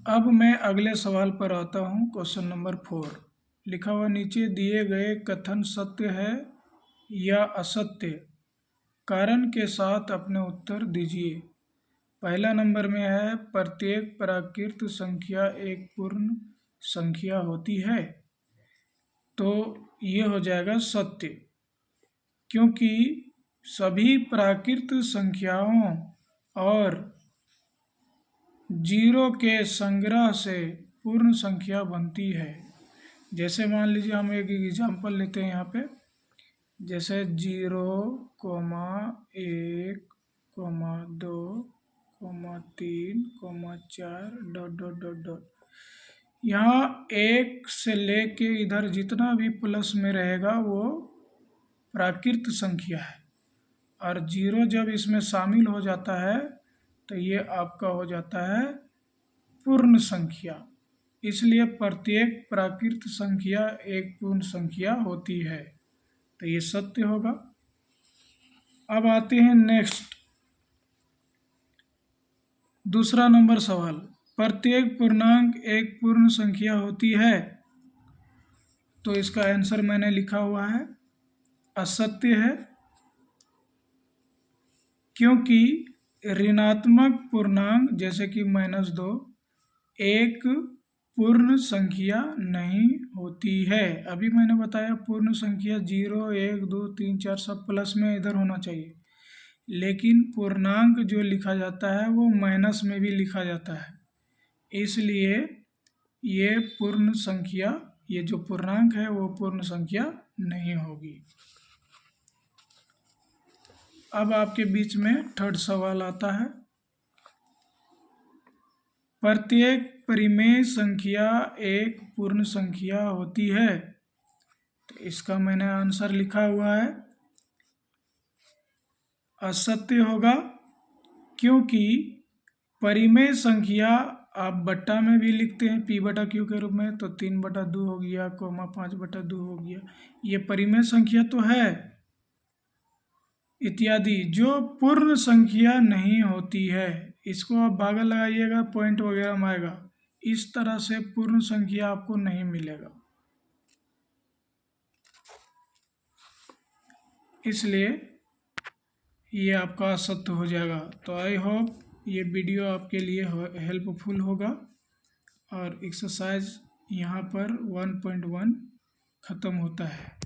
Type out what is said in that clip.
अब मैं अगले सवाल पर आता हूँ। क्वेश्चन नंबर 4 लिखा हुआ नीचे दिए गए कथन सत्य है या असत्य, कारण के साथ अपने उत्तर दीजिए। पहला नंबर में है प्रत्येक प्राकृत संख्या एक पूर्ण संख्या होती है, तो ये हो जाएगा सत्य, क्योंकि सभी प्राकृत संख्याओं और जीरो के संग्रह से पूर्ण संख्या बनती है। जैसे मान लीजिए हम एक एग्जांपल लेते हैं यहाँ पे, जैसे 0,1,2,3,4 डॉट डॉट डॉट डॉट। यहाँ एक से लेके इधर जितना भी प्लस में रहेगा वो प्राकृत संख्या है, और जीरो जब इसमें शामिल हो जाता है तो ये आपका हो जाता है पूर्ण संख्या। इसलिए प्रत्येक प्राकृत संख्या एक पूर्ण संख्या होती है, तो ये सत्य होगा। अब आते हैं नेक्स्ट, दूसरा नंबर सवाल, प्रत्येक पूर्णांक एक पूर्ण संख्या होती है, तो इसका आंसर मैंने लिखा हुआ है असत्य है, क्योंकि ऋणात्मक पूर्णांक जैसे कि -2 एक पूर्ण संख्या नहीं होती है। अभी मैंने बताया पूर्ण संख्या 0, 1, 2, 3, 4 सब प्लस में इधर होना चाहिए, लेकिन पूर्णांक जो लिखा जाता है वो माइनस में भी लिखा जाता है, इसलिए ये पूर्ण संख्या, ये जो पूर्णांक है वो पूर्ण संख्या नहीं होगी। अब आपके बीच में थर्ड सवाल आता है, प्रत्येक परिमेय संख्या एक पूर्ण संख्या होती है, तो इसका मैंने आंसर लिखा हुआ है असत्य होगा, क्योंकि परिमेय संख्या आप बट्टा में भी लिखते हैं p/q के रूप में, तो 3/2 हो गया, 5/2 हो गया, ये परिमेय संख्या तो है इत्यादि। जो पूर्ण संख्या नहीं होती है, इसको आप भागा लगाइएगा पॉइंट वगैरह में आएगा, इस तरह से पूर्ण संख्या आपको नहीं मिलेगा, इसलिए ये आपका असत्य हो जाएगा। तो आई होप ये वीडियो आपके लिए हेल्पफुल होगा, और एक्सरसाइज यहाँ पर 1.1 ख़त्म होता है।